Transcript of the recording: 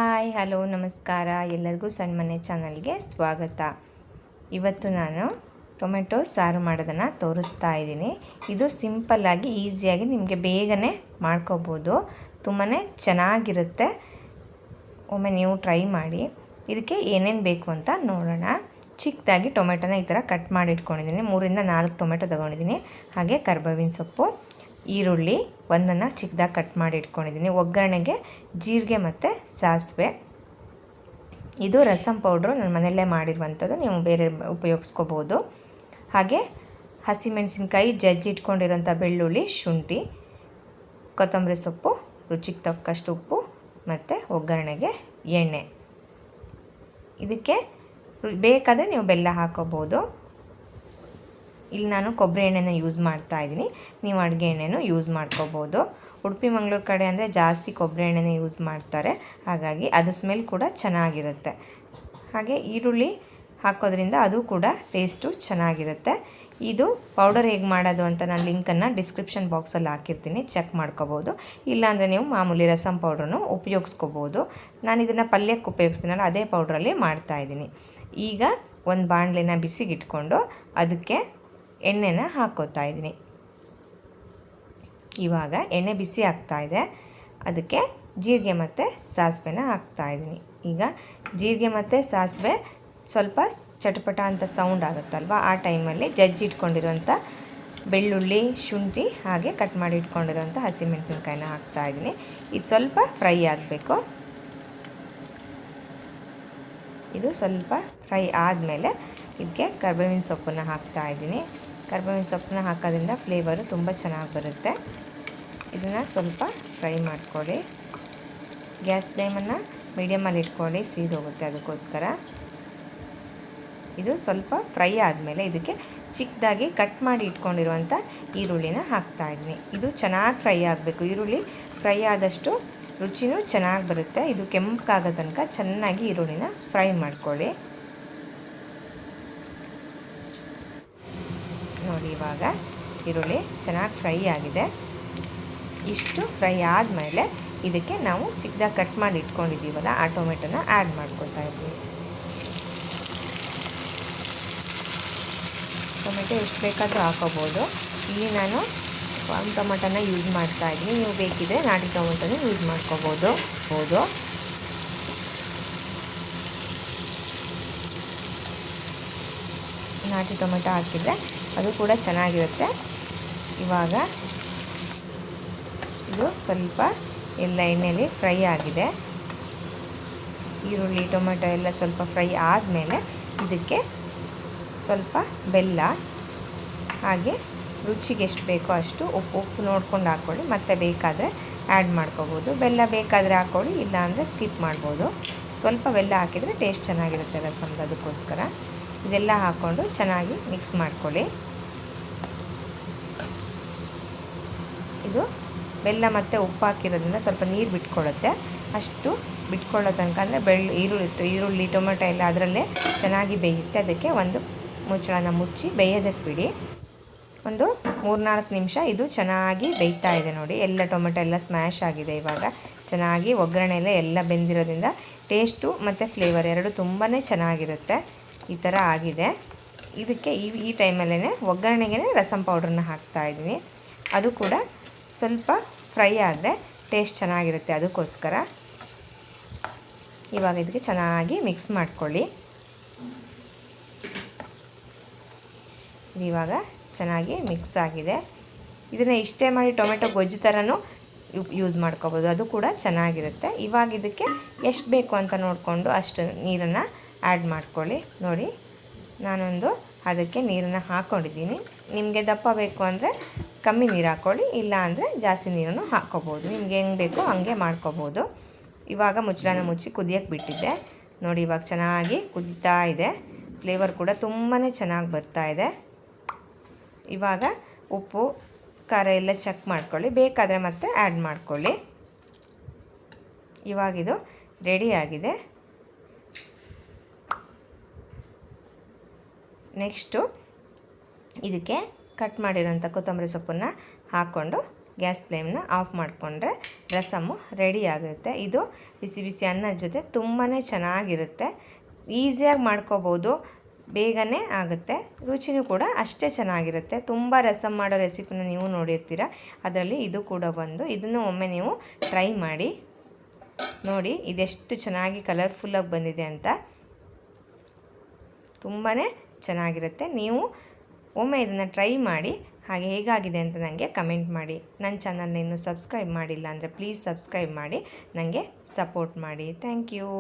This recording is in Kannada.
ಹಾಯ್ ಹಲೋ ನಮಸ್ಕಾರ ಎಲ್ಲರಿಗೂ ಸಣ್ಣ ಮನೆ ಚಾನಲ್ಗೆ ಸ್ವಾಗತ. ಇವತ್ತು ನಾನು ಟೊಮೆಟೊ ಸಾರು ಮಾಡೋದನ್ನು ತೋರಿಸ್ತಾ ಇದ್ದೀನಿ. ಇದು ಸಿಂಪಲ್ಲಾಗಿ ಈಸಿಯಾಗಿ ನಿಮಗೆ ಬೇಗನೆ ಮಾಡ್ಕೋಬೋದು. ತುಂಬಾ ಚೆನ್ನಾಗಿರುತ್ತೆ. ಒಮ್ಮೆ ನೀವು ಟ್ರೈ ಮಾಡಿ. ಇದಕ್ಕೆ ಏನೇನು ಬೇಕು ಅಂತ ನೋಡೋಣ. ಚಿಕ್ಕದಾಗಿ ಟೊಮೆಟೊನ ಈ ಥರ ಕಟ್ ಮಾಡಿ ಇಟ್ಕೊಂಡಿದ್ದೀನಿ. 3 ರಿಂದ 4 ಟೊಮೆಟೊ ತೊಗೊಂಡಿದ್ದೀನಿ. ಹಾಗೆ ಕರಿಬೇವಿನ ಸೊಪ್ಪು, ಈರುಳ್ಳಿ ಒಂದನ್ನು ಚಿಕ್ಕದಾಗಿ ಕಟ್ ಮಾಡಿ ಇಟ್ಕೊಂಡಿದ್ದೀನಿ. ಒಗ್ಗರಣೆಗೆ ಜೀರಿಗೆ ಮತ್ತು ಸಾಸಿವೆ. ಇದು ರಸಂ ಪೌಡ್ರು ನನ್ನ ಮನೆಯಲ್ಲೇ ಮಾಡಿರುವಂಥದ್ದು, ನೀವು ಬೇರೆ ಉಪಯೋಗಿಸ್ಕೋಬೋದು. ಹಾಗೆ ಹಸಿಮೆಣಸಿನ್ಕಾಯಿ, ಜಜ್ಜಿ ಇಟ್ಕೊಂಡಿರೋಂಥ ಬೆಳ್ಳುಳ್ಳಿ, ಶುಂಠಿ, ಕೊತ್ತಂಬರಿ ಸೊಪ್ಪು, ರುಚಿಗೆ ತಕ್ಕಷ್ಟು ಉಪ್ಪು ಮತ್ತು ಒಗ್ಗರಣೆಗೆ ಎಣ್ಣೆ. ಇದಕ್ಕೆ ಬೇಕಾದರೆ ನೀವು ಬೆಲ್ಲ ಹಾಕೋಬೋದು. ಇಲ್ಲಿ ನಾನು ಕೊಬ್ಬರಿ ಎಣ್ಣೆನ ಯೂಸ್ ಮಾಡ್ತಾ ಇದ್ದೀನಿ. ನೀವು ಅಡುಗೆ ಎಣ್ಣೆನೂ ಯೂಸ್ ಮಾಡ್ಕೋಬೋದು. ಉಡುಪಿ ಮಂಗಳೂರು ಕಡೆ ಅಂದರೆ ಜಾಸ್ತಿ ಕೊಬ್ಬರಿ ಎಣ್ಣೆನೇ ಯೂಸ್ ಮಾಡ್ತಾರೆ, ಹಾಗಾಗಿ ಅದು ಸ್ಮೆಲ್ ಕೂಡ ಚೆನ್ನಾಗಿರುತ್ತೆ. ಹಾಗೆ ಈರುಳ್ಳಿ ಹಾಕೋದ್ರಿಂದ ಅದು ಕೂಡ ಟೇಸ್ಟು ಚೆನ್ನಾಗಿರುತ್ತೆ. ಇದು ಪೌಡರ್ ಹೇಗೆ ಮಾಡೋದು ಅಂತ ನಾನು ಲಿಂಕನ್ನು ಡಿಸ್ಕ್ರಿಪ್ಷನ್ ಬಾಕ್ಸಲ್ಲಿ ಹಾಕಿರ್ತೀನಿ, ಚೆಕ್ ಮಾಡ್ಕೋಬೋದು. ಇಲ್ಲಾಂದರೆ ನೀವು ಮಾಮೂಲಿ ರಸಂ ಪೌಡ್ರನ್ನು ಉಪಯೋಗಿಸ್ಕೋಬೋದು. ನಾನು ಇದನ್ನು ಪಲ್ಯಕ್ಕೆ ಉಪಯೋಗಿಸ್ತೀನಲ್ಲ, ಅದೇ ಪೌಡ್ರಲ್ಲಿ ಮಾಡ್ತಾಯಿದ್ದೀನಿ. ಈಗ ಒಂದು ಬಾಣಲೆನ ಬಿಸಿಗಿಟ್ಕೊಂಡು ಅದಕ್ಕೆ ಎಣ್ಣೆನ ಹಾಕ್ಕೋತಾ ಇದ್ದೀನಿ. ಇವಾಗ ಎಣ್ಣೆ ಬಿಸಿ ಆಗ್ತಾಯಿದೆ. ಅದಕ್ಕೆ ಜೀರಿಗೆ ಮತ್ತು ಸಾಸಿವೆನ ಹಾಕ್ತಾಯಿದ್ದೀನಿ. ಈಗ ಜೀರಿಗೆ ಮತ್ತು ಸಾಸಿವೆ ಸ್ವಲ್ಪ ಚಟಪಟ ಅಂತ ಸೌಂಡ್ ಆಗುತ್ತಲ್ವ, ಆ ಟೈಮಲ್ಲಿ ಜಜ್ಜಿಟ್ಕೊಂಡಿರೋಂಥ ಬೆಳ್ಳುಳ್ಳಿ, ಶುಂಠಿ ಹಾಗೆ ಕಟ್ ಮಾಡಿ ಇಟ್ಕೊಂಡಿರೋಂಥ ಹಸಿಮೆಣಸಿನ್ಕಾಯಿನ ಹಾಕ್ತಾಯಿದ್ದೀನಿ. ಇದು ಸ್ವಲ್ಪ ಫ್ರೈ ಆಗಬೇಕು. ಇದು ಸ್ವಲ್ಪ ಫ್ರೈ ಆದಮೇಲೆ ಇದಕ್ಕೆ ಕರಿಬೇವಿನ ಸೊಪ್ಪನ್ನು ಹಾಕ್ತಾಯಿದ್ದೀನಿ. ಕರಿಬೇವಿನ ಸೊಪ್ಪನ್ನ ಹಾಕೋದ್ರಿಂದ ಫ್ಲೇವರು ತುಂಬ ಚೆನ್ನಾಗಿ ಬರುತ್ತೆ. ಇದನ್ನು ಸ್ವಲ್ಪ ಫ್ರೈ ಮಾಡ್ಕೊಳ್ಳಿ. ಗ್ಯಾಸ್ ಫ್ಲೇಮನ್ನು ಮೀಡಿಯಮಲ್ಲಿ ಇಟ್ಕೊಳ್ಳಿ, ಸೀದೋಗುತ್ತೆ, ಅದಕ್ಕೋಸ್ಕರ. ಇದು ಸ್ವಲ್ಪ ಫ್ರೈ ಆದಮೇಲೆ ಇದಕ್ಕೆ ಚಿಕ್ಕದಾಗಿ ಕಟ್ ಮಾಡಿ ಇಟ್ಕೊಂಡಿರುವಂಥ ಈರುಳ್ಳಿನ ಹಾಕ್ತಾಯಿದ್ದೀನಿ. ಇದು ಚೆನ್ನಾಗಿ ಫ್ರೈ ಆಗಬೇಕು. ಈರುಳ್ಳಿ ಫ್ರೈ ಆದಷ್ಟು ರುಚಿನೂ ಚೆನ್ನಾಗಿ ಬರುತ್ತೆ. ಇದು ಕೆಂಪಗಾಗೋ ತನಕ ಚೆನ್ನಾಗಿ ಈರುಳ್ಳಿನ ಫ್ರೈ ಮಾಡ್ಕೊಳ್ಳಿ. ನೋಡಿ, ಇವಾಗ ಈರುಳ್ಳಿ ಚೆನ್ನಾಗಿ ಫ್ರೈ ಆಗಿದೆ. ಇಷ್ಟು ಫ್ರೈ ಆದಮೇಲೆ ಇದಕ್ಕೆ ನಾವು ಚಿಕ್ಕದಾಗಿ ಕಟ್ ಮಾಡಿ ಇಟ್ಕೊಂಡಿದ್ದೀವಲ್ಲ, ಆ ಟೊಮೆಟೊನ ಆ್ಯಡ್ ಮಾಡ್ಕೊತಾ ಇದ್ದೀವಿ. ಟೊಮೆಟೊ ಎಷ್ಟು ಬೇಕಾದರೂ ಹಾಕೋಬೋದು. ಇಲ್ಲಿ ನಾನು ಒಂದು ಟೊಮೆಟೊನ ಯೂಸ್ ಮಾಡ್ತಾ ಇದ್ದೀನಿ. ನೀವು ಬೇಕಿದ್ರೆ ನಾಟಿ ಟೊಮೆಟೊನ ಯೂಸ್ ಮಾಡ್ಕೋಬೋದು. ನಾಟಿ ಟೊಮೆಟೊ ಹಾಕಿದರೆ ಅದು ಕೂಡ ಚೆನ್ನಾಗಿರುತ್ತೆ. ಇವಾಗ ಇದು ಸ್ವಲ್ಪ ಎಲ್ಲ ಎಣ್ಣೆಯಲ್ಲಿ ಫ್ರೈ ಆಗಿದೆ. ಈರುಳ್ಳಿ, ಟೊಮೆಟೊ ಎಲ್ಲ ಸ್ವಲ್ಪ ಫ್ರೈ ಆದಮೇಲೆ ಇದಕ್ಕೆ ಸ್ವಲ್ಪ ಬೆಲ್ಲ, ಹಾಗೆ ರುಚಿಗೆ ಎಷ್ಟು ಬೇಕೋ ಅಷ್ಟು ಉಪ್ಪು ನೋಡ್ಕೊಂಡು ಹಾಕ್ಕೊಳ್ಳಿ. ಮತ್ತೆ ಬೇಕಾದರೆ ಆ್ಯಡ್ ಮಾಡ್ಕೋಬೋದು. ಬೆಲ್ಲ ಬೇಕಾದರೆ ಹಾಕ್ಕೊಳ್ಳಿ, ಇಲ್ಲಾಂದರೆ ಸ್ಕಿಪ್ ಮಾಡ್ಬೋದು. ಸ್ವಲ್ಪ ಬೆಲ್ಲ ಹಾಕಿದರೆ ಟೇಸ್ಟ್ ಚೆನ್ನಾಗಿರುತ್ತೆ ರಸಮ್ದು, ಅದಕ್ಕೋಸ್ಕರ. ಇದೆಲ್ಲ ಹಾಕ್ಕೊಂಡು ಚೆನ್ನಾಗಿ ಮಿಕ್ಸ್ ಮಾಡ್ಕೊಳ್ಳಿ. ಇದು ಬೆಲ್ಲ ಮತ್ತು ಉಪ್ಪು ಹಾಕಿರೋದ್ರಿಂದ ಸ್ವಲ್ಪ ನೀರು ಬಿಟ್ಕೊಳ್ಳುತ್ತೆ. ಅಷ್ಟು ಬಿಟ್ಕೊಳ್ಳೋ ತನಕ ಅಂದರೆ ಈರುಳ್ಳಿ, ಟೊಮೆಟೊ ಎಲ್ಲ ಅದರಲ್ಲೇ ಚೆನ್ನಾಗಿ ಬೇಯುತ್ತೆ. ಅದಕ್ಕೆ ಒಂದು ಮುಚ್ಚಳನ ಮುಚ್ಚಿ ಬೇಯೋದಕ್ಕೆ ಬಿಡಿ. ಒಂದು 3-4 ನಿಮಿಷ ಇದು ಚೆನ್ನಾಗಿ ಬೇಯ್ತಾ ಇದೆ. ನೋಡಿ, ಎಲ್ಲ ಟೊಮೆಟೊ ಎಲ್ಲ ಸ್ಮ್ಯಾಶ್ ಆಗಿದೆ. ಇವಾಗ ಚೆನ್ನಾಗಿ ಒಗ್ಗರಣೆ ಎಲ್ಲ ಬೆಂದಿರೋದ್ರಿಂದ ಟೇಸ್ಟು ಮತ್ತು ಫ್ಲೇವರ್ ಎರಡು ತುಂಬಾ ಚೆನ್ನಾಗಿರುತ್ತೆ. ಈ ಥರ ಆಗಿದೆ. ಇದಕ್ಕೆ ಈ ಟೈಮಲ್ಲೇ ಒಗ್ಗರಣೆಗೆ ರಸಂ ಪೌಡ್ರನ್ನ ಹಾಕ್ತಾಯಿದ್ದೀನಿ. ಅದು ಕೂಡ ಸ್ವಲ್ಪ ಫ್ರೈ ಆದರೆ ಟೇಸ್ಟ್ ಚೆನ್ನಾಗಿರುತ್ತೆ, ಅದಕ್ಕೋಸ್ಕರ. ಇವಾಗ ಇದಕ್ಕೆ ಚೆನ್ನಾಗಿ ಮಿಕ್ಸ್ ಮಾಡ್ಕೊಳ್ಳಿ. ಇವಾಗ ಚೆನ್ನಾಗಿ ಮಿಕ್ಸ್ ಆಗಿದೆ. ಇದನ್ನು ಇಷ್ಟೇ ಮಾಡಿ ಟೊಮೆಟೊ ಗೊಜ್ಜು ಥರನೂ ಯೂಸ್ ಮಾಡ್ಕೋಬೋದು, ಅದು ಕೂಡ ಚೆನ್ನಾಗಿರುತ್ತೆ. ಇವಾಗ ಇದಕ್ಕೆ ಎಷ್ಟು ಬೇಕು ಅಂತ ನೋಡಿಕೊಂಡು ಅಷ್ಟು ನೀರನ್ನು ಆ್ಯಡ್ ಮಾಡ್ಕೊಳ್ಳಿ. ನೋಡಿ, ನಾನೊಂದು ಅದಕ್ಕೆ ನೀರನ್ನು ಹಾಕ್ಕೊಂಡಿದ್ದೀನಿ. ನಿಮಗೆ ದಪ್ಪ ಬೇಕು ಅಂದರೆ ಕಮ್ಮಿ ನೀರು ಹಾಕ್ಕೊಳ್ಳಿ, ಇಲ್ಲ ಅಂದರೆ ಜಾಸ್ತಿ ನೀರನ್ನು ಹಾಕ್ಕೋಬೋದು. ನಿಮ್ಗೆ ಹೆಂಗೆ ಬೇಕೋ ಹಂಗೆ ಮಾಡ್ಕೋಬೋದು. ಇವಾಗ ಮುಚ್ಚಳನ ಮುಚ್ಚಿ ಕುದಿಯೋಕ್ಕೆ ಬಿಟ್ಟಿದ್ದೆ. ನೋಡಿ, ಇವಾಗ ಚೆನ್ನಾಗಿ ಕುದೀತಾ ಇದೆ. ಫ್ಲೇವರ್ ಕೂಡ ತುಂಬಾ ಚೆನ್ನಾಗಿ ಬರ್ತಾ ಇದೆ. ಇವಾಗ ಉಪ್ಪು, ಖಾರ ಎಲ್ಲ ಚೆಕ್ ಮಾಡ್ಕೊಳ್ಳಿ, ಬೇಕಾದರೆ ಮತ್ತೆ ಆ್ಯಡ್ ಮಾಡ್ಕೊಳ್ಳಿ. ಇವಾಗಿದು ರೆಡಿಯಾಗಿದೆ. ನೆಕ್ಸ್ಟು ಇದಕ್ಕೆ ಕಟ್ ಮಾಡಿರೋಂಥ ಕೊತ್ತಂಬರಿ ಸೊಪ್ಪನ್ನು ಹಾಕ್ಕೊಂಡು ಗ್ಯಾಸ್ ಫ್ಲೇಮ್ನ ಆಫ್ ಮಾಡಿಕೊಂಡ್ರೆ ರಸಮ್ಮು ರೆಡಿ ಆಗುತ್ತೆ. ಇದು ಬಿಸಿ ಬಿಸಿ ಅನ್ನದ ಜೊತೆ ತುಂಬಾ ಚೆನ್ನಾಗಿರುತ್ತೆ. ಈಸಿಯಾಗಿ ಮಾಡ್ಕೋಬೋದು, ಬೇಗನೆ ಆಗುತ್ತೆ, ರುಚಿನೂ ಕೂಡ ಅಷ್ಟೇ ಚೆನ್ನಾಗಿರುತ್ತೆ. ತುಂಬ ರಸಮ್ ಮಾಡೋ ರೆಸಿಪಿನ ನೀವು ನೋಡಿರ್ತೀರ, ಅದರಲ್ಲಿ ಇದು ಕೂಡ ಒಂದು. ಇದನ್ನು ಒಮ್ಮೆ ನೀವು ಟ್ರೈ ಮಾಡಿ ನೋಡಿ, ಇದೆಷ್ಟು ಚೆನ್ನಾಗಿ ಕಲರ್ಫುಲ್ಲಾಗಿ ಬಂದಿದೆ ಅಂತ. ತುಂಬಾ ಚೆನ್ನಾಗಿರುತ್ತೆ. ನೀವು ಒಮ್ಮೆ ಇದನ್ನು ಟ್ರೈ ಮಾಡಿ, ಹಾಗೆ ಹೇಗಾಗಿದೆ ಅಂತ ನನಗೆ ಕಮೆಂಟ್ ಮಾಡಿ. ನನ್ನ ಚಾನಲ್ನ ಇನ್ನೂ ಸಬ್ಸ್ಕ್ರೈಬ್ ಮಾಡಿಲ್ಲ ಅಂದರೆ ಪ್ಲೀಸ್ ಸಬ್ಸ್ಕ್ರೈಬ್ ಮಾಡಿ, ನನಗೆ ಸಪೋರ್ಟ್ ಮಾಡಿ. Thank you.